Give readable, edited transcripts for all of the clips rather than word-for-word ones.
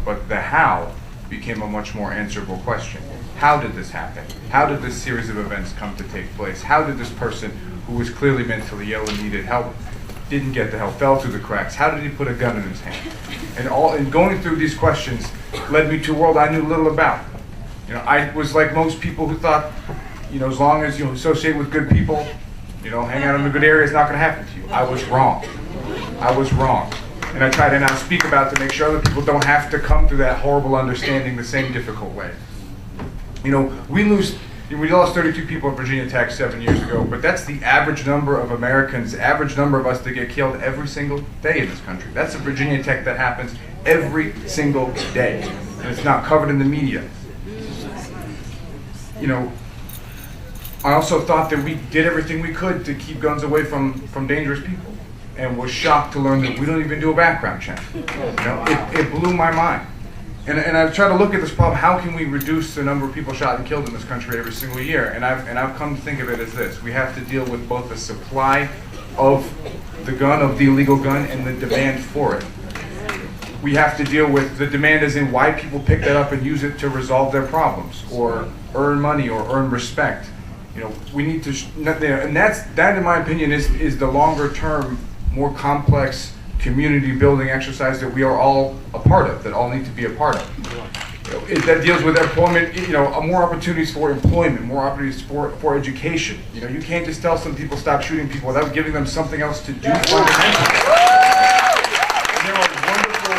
but the how became a much more answerable question. How did this happen? How did this series of events come to take place? How did this person, who was clearly mentally ill and needed help, didn't get the help, fell through the cracks? How did he put a gun in his hand? And going through these questions led me to a world I knew little about. I was like most people who thought, as long as you associate with good people, hang out in a good area, it's not going to happen to you. I was wrong. I was wrong. And I try to now speak about to make sure other people don't have to come through that horrible understanding the same difficult way. We lost 32 people at Virginia Tech 7 years ago, but that's the average number of Americans, average number of us that get killed every single day in this country. That's a Virginia Tech that happens every single day, and it's not covered in the media. I also thought that we did everything we could to keep guns away from dangerous people, and was shocked to learn that we don't even do a background check. It blew my mind. And I've tried to look at this problem, how can we reduce the number of people shot and killed in this country every single year? And I've come to think of it as this. We have to deal with both the supply of the gun, of the illegal gun, and the demand for it. We have to deal with the demand as in why people pick that up and use it to resolve their problems, or earn money, or earn respect. We need to, and that in my opinion is the longer term, more complex community building exercise that we are all a part of, that all need to be a part of. That deals with employment, more opportunities for employment, more opportunities for education. You can't just tell some people stop shooting people without giving them something else to do fundamentally. And there are wonderful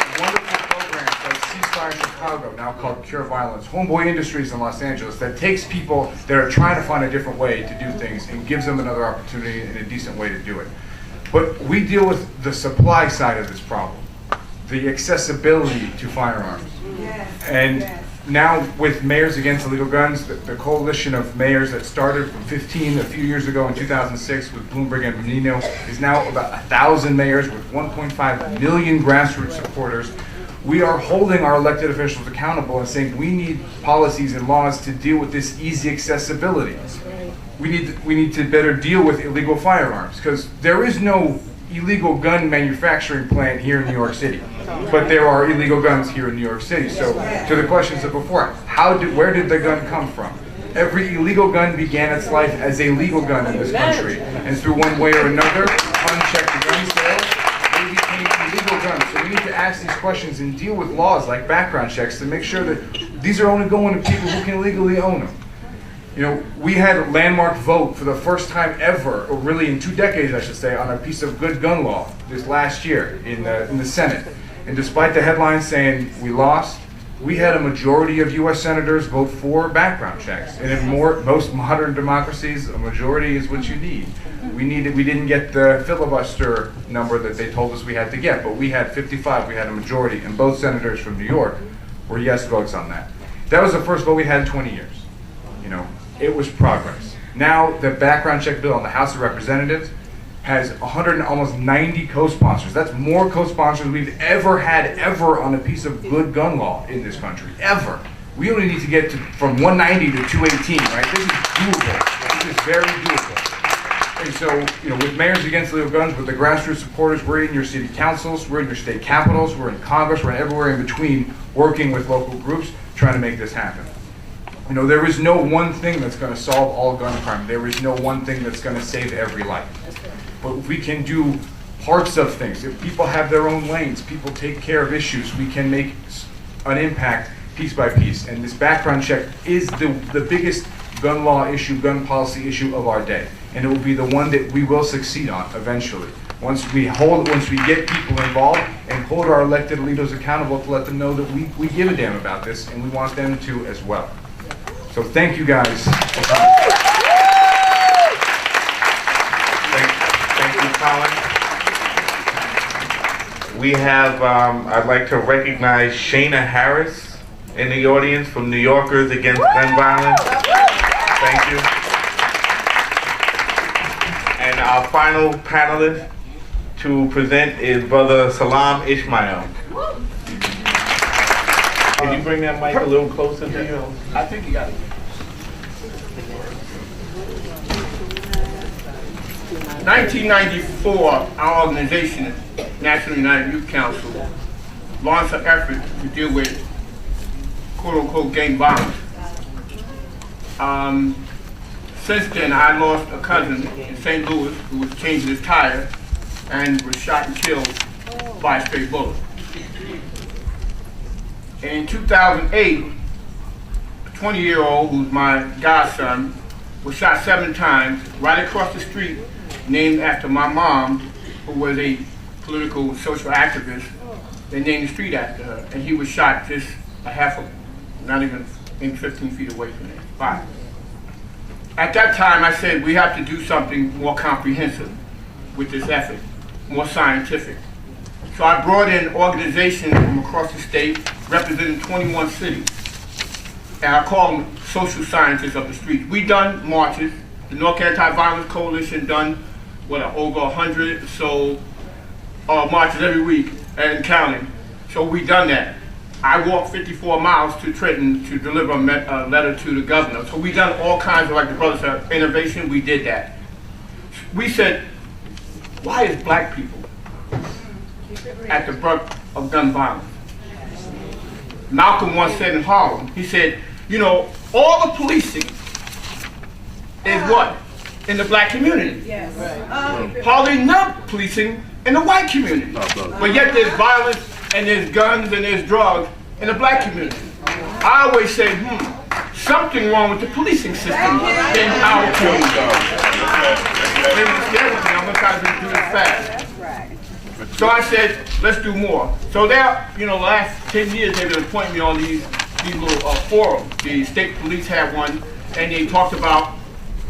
programs like Ceasefire in Chicago, now called Cure Violence, Homeboy Industries in Los Angeles, that takes people that are trying to find a different way to do things and gives them another opportunity and a decent way to do it. But we deal with the supply side of this problem, the accessibility to firearms. And now with Mayors Against Illegal Guns, the coalition of mayors that started from 15 a few years ago in 2006 with Bloomberg and Menino is now about 1,000 mayors with 1.5 million grassroots supporters. We are holding our elected officials accountable and saying we need policies and laws to deal with this easy accessibility. We need to better deal with illegal firearms, because there is no illegal gun manufacturing plant here in New York City, but there are illegal guns here in New York City. So to the questions of before, where did the gun come from? Every illegal gun began its life as a legal gun in this country, and through one way or another, unchecked gun sales, they became illegal guns. So we need to ask these questions and deal with laws like background checks to make sure that these are only going to people who can legally own them. We had a landmark vote for the first time ever, or really in 2 decades, I should say, on a piece of good gun law this last year in the Senate. And despite the headlines saying we lost, we had a majority of U.S. senators vote for background checks. And in most modern democracies, a majority is what you need. We didn't get the filibuster number that they told us we had to get, but we had 55. We had a majority, and both senators from New York were yes votes on that. That was the first vote we had in 20 years. It was progress. Now the background check bill in the House of Representatives has 190 co-sponsors. That's more co-sponsors we've ever had on a piece of good gun law in this country, ever. We only need to get from 190 to 218, right? This is doable. This is very doable. And so, with Mayors Against Illegal Guns, with the grassroots supporters, we're in your city councils, we're in your state capitals, we're in Congress, we're everywhere in between, working with local groups, trying to make this happen. There is no one thing that's going to solve all gun crime. There is no one thing that's going to save every life. But if we can do parts of things, if people have their own lanes, people take care of issues, we can make an impact piece by piece. And this background check is the biggest gun law issue, gun policy issue of our day. And it will be the one that we will succeed on eventually. Once we get people involved and hold our elected leaders accountable to let them know that we give a damn about this, and we want them to as well. So thank you guys for coming. Thank you, Colin. We have, I'd like to recognize Shayna Harris in the audience from New Yorkers Against Gun Violence. Thank you. And our final panelist to present is Brother Salam Ishmael. Can you bring that mic a little closer to you? I think you got it. 1994, our organization, National United Youth Council, launched an effort to deal with quote-unquote gang violence. Since then, I lost a cousin in St. Louis who was changing his tire and was shot and killed by a stray bullet. In 2008, a 20-year-old who's my godson was shot 7 times right across the street, named after my mom, who was a political and social activist. They named the street after her, and he was shot just not even 15 feet away from there. 5. At that time, I said we have to do something more comprehensive with this effort, more scientific. So I brought in organizations from across the state, representing 21 cities, and I call them social scientists of the street. We done marches. The North Anti-Violence Coalition done over 100 or so marches every week and counting. So we done that. I walked 54 miles to Trenton to deliver a letter to the governor. So we done all kinds of, like the brother said, innovation. We did that. We said, why is black people at the brunt of gun violence? Malcolm once said in Harlem, he said, you know, all the policing is what? In the black community. Yes. Right. Hardly enough policing in the white community. But yet there's violence and there's guns and there's drugs in the black community. I always say, something wrong with the policing system in our community. I'm going to try to do this fast. So I said, let's do more. So there, the last 10 years they've been appointing me on these little forums. The state police had one, and they talked about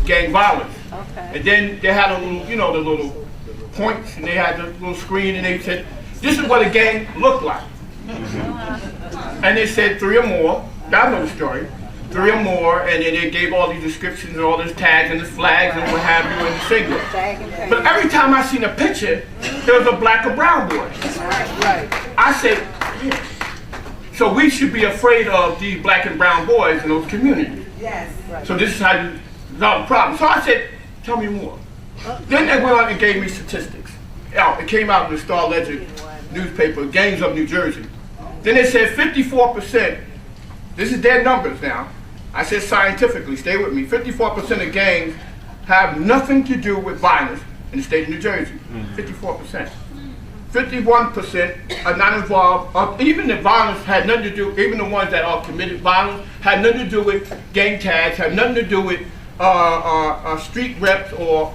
gang violence. Okay. And then they had a little, the little points, and they had the little screen, and they said, this is what a gang looked like. And they said 3 or more. I know the story. 3 or more, and then they gave all these descriptions and all these tags and the flags and what have you and the singlet. But every time I seen a picture, there was a black or brown boy. I said, so we should be afraid of these black and brown boys in those communities. Yes. So this is how you resolve the problem. So I said, tell me more. Then they went on and gave me statistics. It came out in the Star Ledger newspaper, Gangs of New Jersey. Then they said 54%, this is their numbers now. I said scientifically, stay with me, 54% of gangs have nothing to do with violence in the state of New Jersey. 54%. 51% are not involved, even the violence had nothing to do, even the ones that are committed violence, had nothing to do with gang tags, had nothing to do with street reps or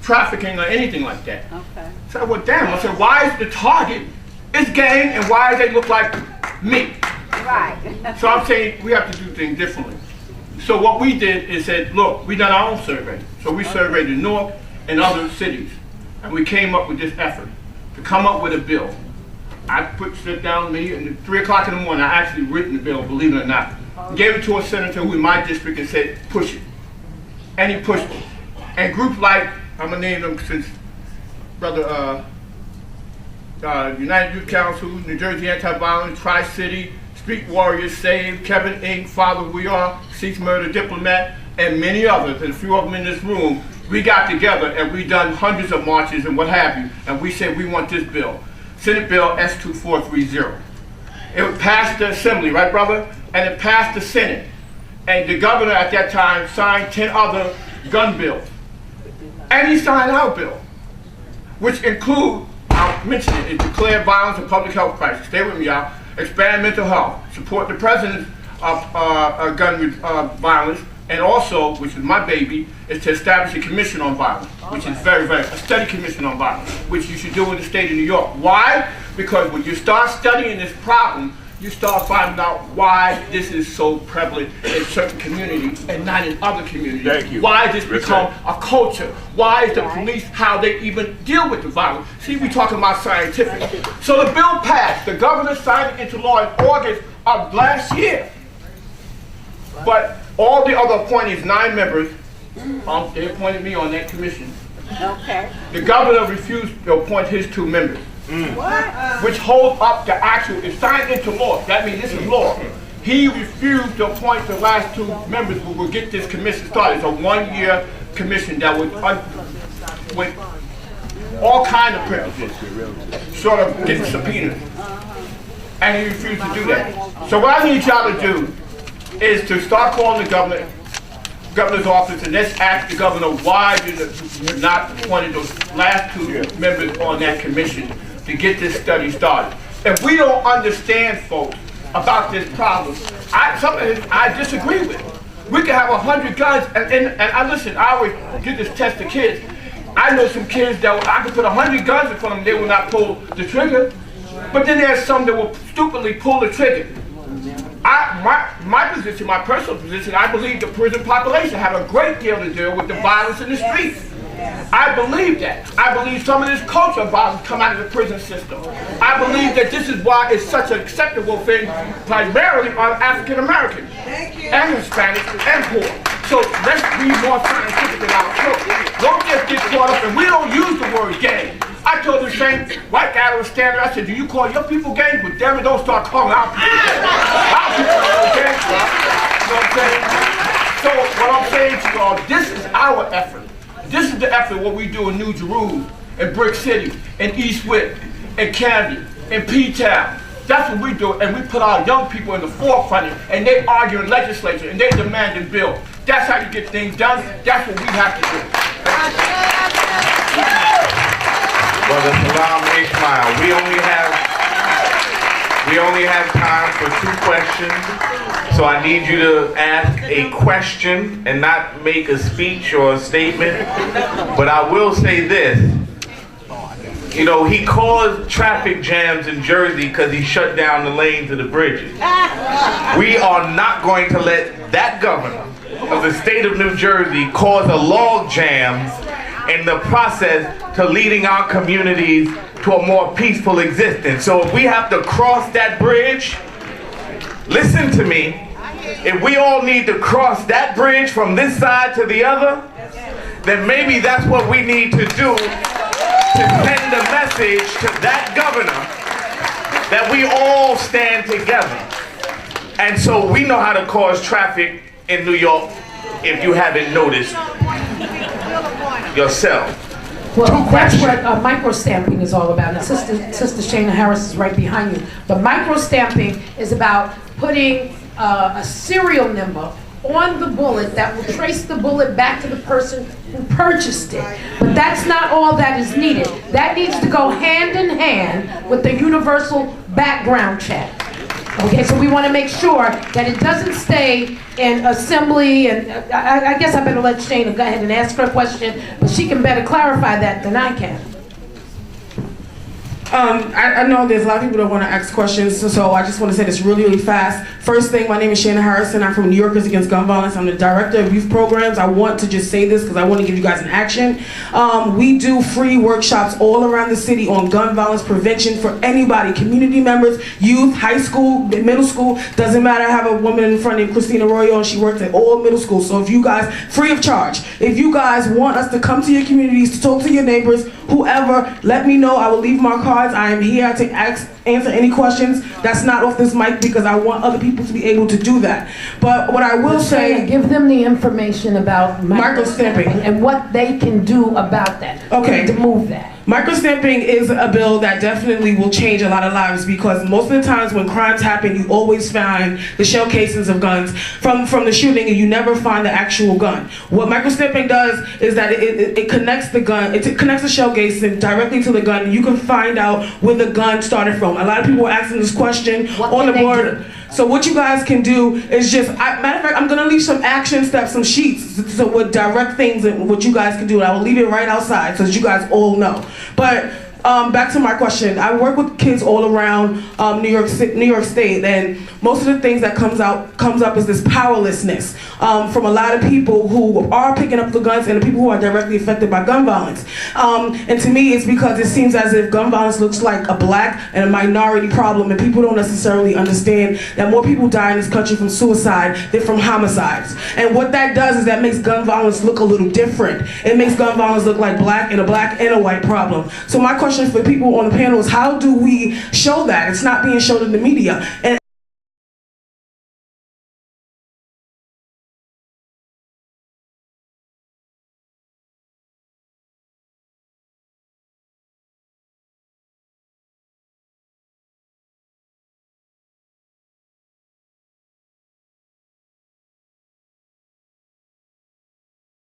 trafficking or anything like that. Okay. So I went down. I said, why is the target is gang and why do they look like me? Right. So I'm saying we have to do things differently. So what we did is said, look, we done our own survey. So we surveyed the North and other cities, and we came up with this effort to come up with a bill. I sit down me, and at 3 o'clock in the morning, I actually written the bill, believe it or not. Gave it to a senator who in my district and said, push it. And he pushed it. And groups like, I'm going to name them since Brother United Youth Council, New Jersey Anti-Violence, Tri-City, Street Warriors, Save, Kevin Inc., Father We Are, Cease Murder Diplomat, and many others, and a few of them in this room, we got together and we done hundreds of marches and what have you, and we said we want this bill. Senate Bill S2430. It passed the Assembly, right brother? And it passed the Senate. And the governor at that time signed 10 other gun bills. And he signed our bill, which include, I'll mention it, declare violence a public health crisis. Stay with me, y'all. Expand mental health, support the president's gun violence, and also, which is my baby, is to establish a commission on violence, which is a study commission on violence, which you should do in the state of New York. Why? Because when you start studying this problem, you start finding out why this is so prevalent in certain communities and not in other communities. Thank you. Why this become a culture? Why is the police, how they even deal with the violence? See, we're talking about scientific. So the bill passed. The governor signed it into law in August of last year. But all the other appointees, 9 members, they appointed me on that commission. Okay. The governor refused to appoint his 2 members. What? Which hold up the actual, it's signed into law. That means this is law. He refused to appoint the last 2 members who will get this commission started. It's a 1-year commission that would, with all kinds of privileges, sort of getting subpoenas. and he refused to do that. So what I need y'all to do is to start calling the governor's office and let's ask the governor why you're not appointed those last two members on that commission to get this study started. If we don't understand, folks, about this problem, I disagree with it. We can have 100 guns, and I listen, I always give this test to kids. I know some kids that I could put 100 guns in front of them, they will not pull the trigger. But then there's some that will stupidly pull the trigger. My position, my personal position, I believe the prison population have a great deal to do with the violence in the streets. I believe that. I believe some of this culture of violence come out of the prison system. I believe that this is why it's such an acceptable thing, primarily on African Americans and Hispanics and poor. So let's be more scientific in our approach. Don't just get caught up, and we don't use the word gang. I told the same white guy that was standing there, I said, do you call your people gangs? But damn it, don't start calling our people gangs. Our people are gangs, right? You know what I'm saying? So what I'm saying to y'all, this is our effort. This is the effort what we do in New Jerusalem, in Brick City, in East Wick, in Camden, in P-Town. That's what we do, and we put our young people in the forefront, and they argue in legislature, and they demand and bill. That's how you get things done. That's what we have to do. Brother Salam Ishmael, we only have time for 2 questions. So I need you to ask a question and not make a speech or a statement. But I will say this. You know, he caused traffic jams in Jersey because he shut down the lanes of the bridges. We are not going to let that governor of the state of New Jersey cause a log jam in the process to leading our communities to a more peaceful existence. So if we have to cross that bridge, listen to me, if we all need to cross that bridge from this side to the other, then maybe that's what we need to do to send a message to that governor that we all stand together. And so we know how to cause traffic in New York, if you haven't noticed yourself. Well, that's what micro-stamping is all about. And Sister Shana Harris is right behind you. But micro-stamping is about putting a serial number on the bullet that will trace the bullet back to the person who purchased it. But that's not all that is needed. That needs to go hand in hand with the universal background check. Okay, so we want to make sure that it doesn't stay in assembly, and I guess I better let Shana go ahead and ask her a question, but she can better clarify that than I can. I know there's a lot of people that want to ask questions, so I just want to say this really, really fast. First thing, my name is Shana Harrison. I'm from New Yorkers Against Gun Violence. I'm the director of youth programs. I want to just say this because I want to give you guys an action. We do free workshops all around the city on gun violence prevention for anybody, community members, youth, high school, middle school. Doesn't matter. I have a woman in front named Christina Arroyo, and she works at all middle schools. So if you guys, free of charge, if you guys want us to come to your communities, to talk to your neighbors, whoever, let me know. I will leave my cards. I am here to answer any questions. That's not off this mic because I want other people to be able to do that. But what I will say, give them the information about micro-stamping and what they can do about that. Okay. To move that. Micro-stamping is a bill that definitely will change a lot of lives because most of the times when crimes happen, you always find the shell casings of guns from the shooting, and you never find the actual gun. What micro-stamping does is that it connects the gun, it connects the shell casing directly to the gun, and you can find out where the gun started from. A lot of people are asking this question on the board. So what you guys can do is just, matter of fact, I'm gonna leave some action steps, some sheets, so with direct things and what you guys can do. And I will leave it right outside so that you guys all know. But back to my question. I work with kids all around New York State, and most of the things that comes up is this powerlessness from a lot of people who are picking up the guns and the people who are directly affected by gun violence. And to me, it's because it seems as if gun violence looks like a black and a minority problem, and people don't necessarily understand that more people die in this country from suicide than from homicides. And what that does is that makes gun violence look a little different. It makes gun violence look like black and a white problem. So my question for people on the panel is, how do we show that? It's not being shown in the media. And